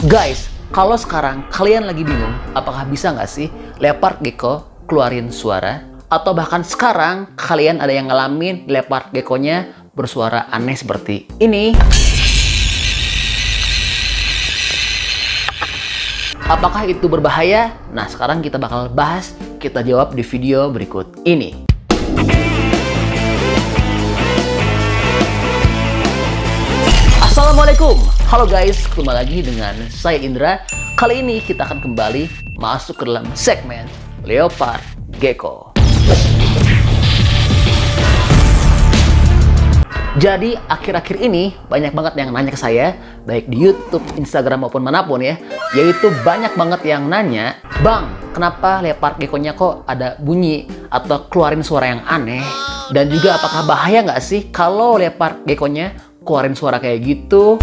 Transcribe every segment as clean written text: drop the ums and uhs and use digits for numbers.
Guys, kalau sekarang kalian lagi bingung, apakah bisa nggak sih leopard gecko keluarin suara? Atau bahkan sekarang kalian ada yang ngalamin leopard gecko-nya bersuara aneh seperti ini? Apakah itu berbahaya? Nah, sekarang kita bakal bahas, kita jawab di video berikut ini. Assalamualaikum, halo guys, ketemu lagi dengan saya Indra. Kali ini kita akan kembali masuk ke dalam segmen leopard gecko. Jadi akhir-akhir ini banyak banget yang nanya ke saya, baik di YouTube, Instagram maupun manapun ya, yaitu banyak banget yang nanya, "Bang, kenapa leopard gecko-nya kok ada bunyi atau keluarin suara yang aneh? Dan juga apakah bahaya nggak sih kalau leopard gecko-nya keluarin suara kayak gitu?"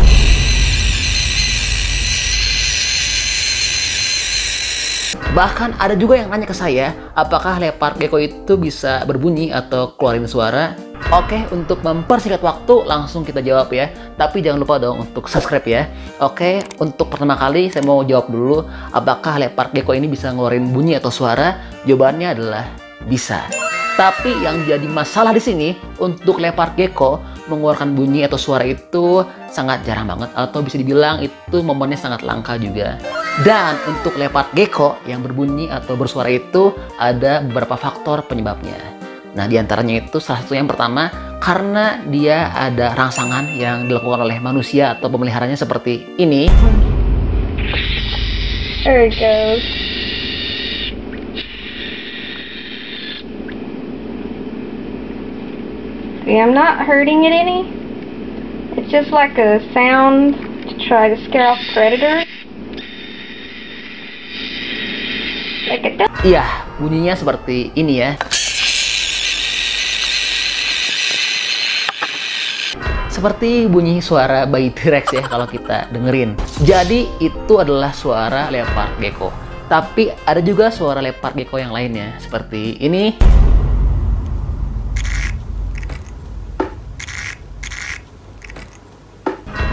Bahkan ada juga yang nanya ke saya, apakah leopard gecko itu bisa berbunyi atau keluarin suara? Oke, untuk mempersingkat waktu langsung kita jawab ya. Tapi jangan lupa dong untuk subscribe ya. Oke, untuk pertama kali saya mau jawab dulu, apakah leopard gecko ini bisa ngeluarin bunyi atau suara? Jawabannya adalah bisa. Tapi yang jadi masalah di sini, untuk leopard gecko mengeluarkan bunyi atau suara itu sangat jarang banget, atau bisa dibilang itu momennya sangat langka juga. Dan untuk leopard gecko yang berbunyi atau bersuara itu ada beberapa faktor penyebabnya. Nah, diantaranya itu salah satu yang pertama, karena dia ada rangsangan yang dilakukan oleh manusia atau pemeliharanya seperti ini. There it goes. See, I'm not hurting it any. It's just like a sound to try to scare off predators. Like it does. Iya, bunyinya seperti ini ya. Seperti bunyi suara bayi T-Rex ya kalau kita dengerin. Jadi itu adalah suara leopard gecko. Tapi ada juga suara leopard gecko yang lainnya seperti ini.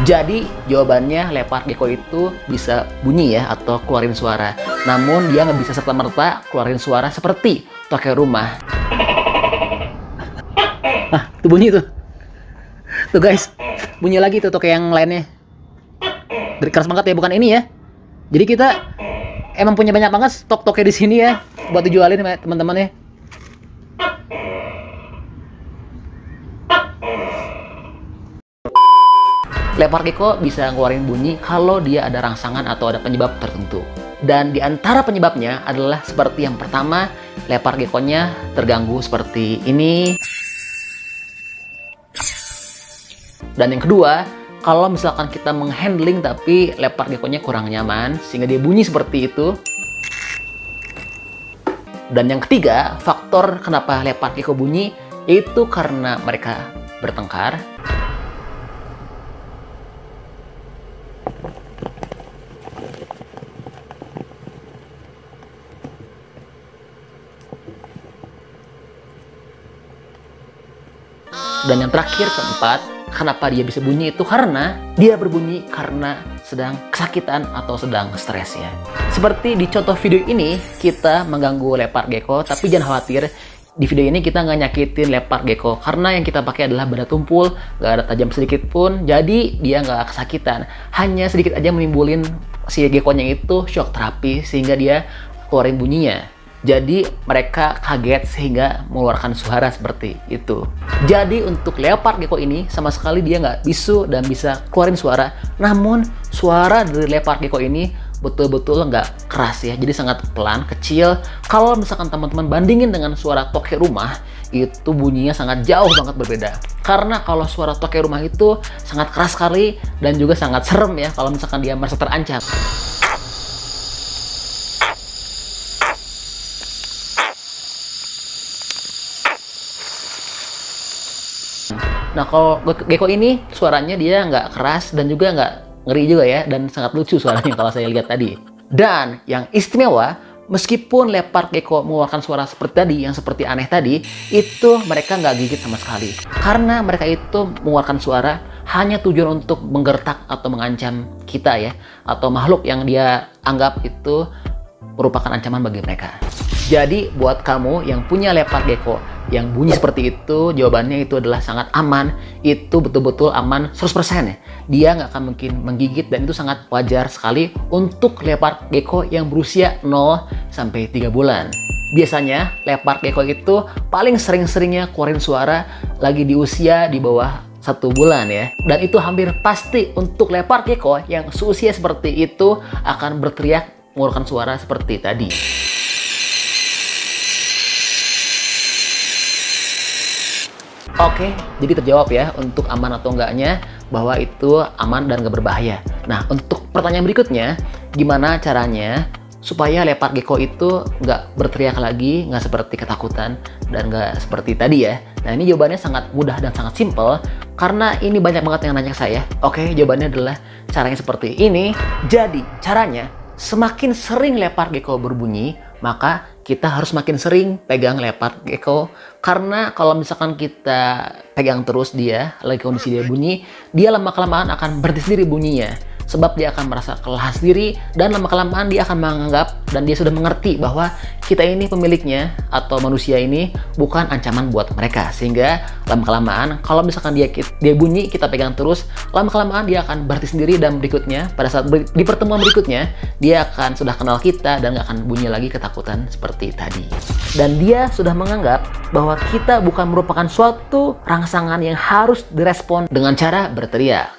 Jadi jawabannya leopard gecko itu bisa bunyi ya atau keluarin suara. Namun dia nggak bisa serta-merta keluarin suara seperti tokek rumah. Nah, itu bunyi tuh. Tuh guys, bunyi lagi tuh tokek yang lainnya. Dari keras banget ya, bukan ini ya. Jadi kita emang punya banyak banget stok tokek di sini ya buat dijualin sama teman-teman ya. Leopard gecko bisa ngeluarin bunyi kalau dia ada rangsangan atau ada penyebab tertentu. Dan di antara penyebabnya adalah seperti yang pertama, leopard gecko-nya terganggu seperti ini. Dan yang kedua, kalau misalkan kita menghandling tapi leopard gecko-nya kurang nyaman sehingga dia bunyi seperti itu. Dan yang ketiga, faktor kenapa leopard gecko bunyi yaitu karena mereka bertengkar. Dan yang terakhir, keempat, kenapa dia bisa bunyi itu karena dia berbunyi karena sedang kesakitan atau sedang stres ya. Seperti di contoh video ini, kita mengganggu leopard gecko, tapi jangan khawatir. Di video ini kita nggak nyakitin leopard gecko karena yang kita pakai adalah benda tumpul, nggak ada tajam sedikit pun, jadi dia nggak kesakitan. Hanya sedikit aja menimbulin si gecko-nya itu shock terapi sehingga dia keluarin bunyinya. Jadi mereka kaget sehingga mengeluarkan suara seperti itu. Jadi untuk leopard gecko ini sama sekali dia nggak bisu dan bisa keluarin suara. Namun suara dari leopard gecko ini betul-betul nggak keras ya. Jadi sangat pelan, kecil. Kalau misalkan teman-teman bandingin dengan suara tokek rumah, itu bunyinya sangat jauh banget berbeda. Karena kalau suara tokek rumah itu sangat keras sekali dan juga sangat serem ya kalau misalkan dia merasa terancam. Nah, kalau gecko ini suaranya dia nggak keras dan juga nggak ngeri juga ya, dan sangat lucu suaranya kalau saya lihat tadi. Dan yang istimewa, meskipun leopard gecko mengeluarkan suara seperti tadi, yang seperti aneh tadi, itu mereka nggak gigit sama sekali. Karena mereka itu mengeluarkan suara hanya tujuan untuk menggertak atau mengancam kita ya, atau makhluk yang dia anggap itu merupakan ancaman bagi mereka. Jadi buat kamu yang punya leopard gecko yang bunyi seperti itu, jawabannya itu adalah sangat aman. Itu betul-betul aman 100% ya. Dia nggak akan mungkin menggigit, dan itu sangat wajar sekali untuk leopard gecko yang berusia 0 sampai 3 bulan. Biasanya leopard gecko itu paling sering-seringnya keluarin suara lagi di usia di bawah 1 bulan ya. Dan itu hampir pasti untuk leopard gecko yang seusia seperti itu akan berteriak mengeluarkan suara seperti tadi. Oke, jadi terjawab ya untuk aman atau enggaknya, bahwa itu aman dan gak berbahaya. Nah, untuk pertanyaan berikutnya, gimana caranya supaya leopard gecko itu nggak berteriak lagi, nggak seperti ketakutan, dan nggak seperti tadi ya? Nah, ini jawabannya sangat mudah dan sangat simple, karena ini banyak banget yang nanya ke saya. Oke, jawabannya adalah caranya seperti ini. Jadi, caranya, semakin sering leopard gecko berbunyi, maka kita harus makin sering pegang leopard gecko. Karena kalau misalkan kita pegang terus dia, lagi kondisi dia bunyi, dia lama-kelamaan akan berhenti sendiri bunyinya. Sebab dia akan merasa kelelahan sendiri, dan lama-kelamaan dia akan menganggap dan dia sudah mengerti bahwa kita ini pemiliknya atau manusia ini bukan ancaman buat mereka. Sehingga lama-kelamaan kalau misalkan dia bunyi, kita pegang terus, lama-kelamaan dia akan berhenti sendiri, dan berikutnya pada saat di pertemuan berikutnya dia akan sudah kenal kita dan nggak akan bunyi lagi ketakutan seperti tadi. Dan dia sudah menganggap bahwa kita bukan merupakan suatu rangsangan yang harus direspon dengan cara berteriak.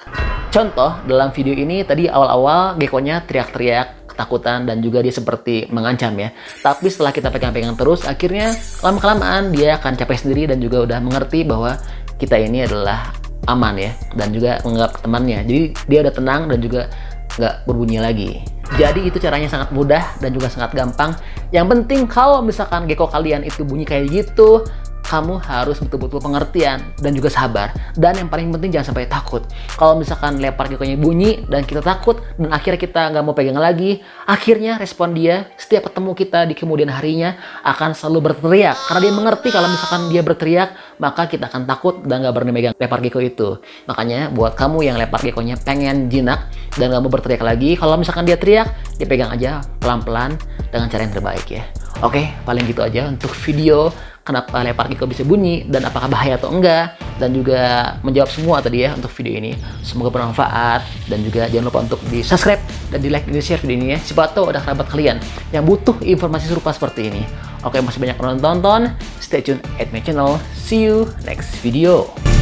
Contoh, dalam video ini tadi awal-awal geckonya teriak-teriak, ketakutan, dan juga dia seperti mengancam ya. Tapi setelah kita pegang-pegang terus, akhirnya lama-kelamaan dia akan capek sendiri dan juga udah mengerti bahwa kita ini adalah aman ya. Dan juga menganggap temannya. Jadi dia udah tenang dan juga nggak berbunyi lagi. Jadi itu caranya sangat mudah dan juga sangat gampang. Yang penting kalau misalkan gecko kalian itu bunyi kayak gitu, kamu harus betul-betul pengertian dan juga sabar. Dan yang paling penting jangan sampai takut. Kalau misalkan leopard gecko-nya bunyi dan kita takut dan akhirnya kita nggak mau pegang lagi, akhirnya respon dia setiap ketemu kita di kemudian harinya akan selalu berteriak. Karena dia mengerti kalau misalkan dia berteriak, maka kita akan takut dan nggak berani megang leopard gecko itu. Makanya buat kamu yang leopard gecko-nya pengen jinak dan nggak mau berteriak lagi, kalau misalkan dia teriak, dipegang aja pelan-pelan dengan cara yang terbaik ya. Oke, paling gitu aja untuk video kenapa leopard gecko bisa bunyi dan apakah bahaya atau enggak, dan juga menjawab semua tadi ya untuk video ini. Semoga bermanfaat, dan juga jangan lupa untuk di subscribe dan di like dan di share video ini ya. Siapa tahu ada kerabat kalian yang butuh informasi serupa seperti ini. Oke, masih banyak penonton, stay tune at my channel. See you next video.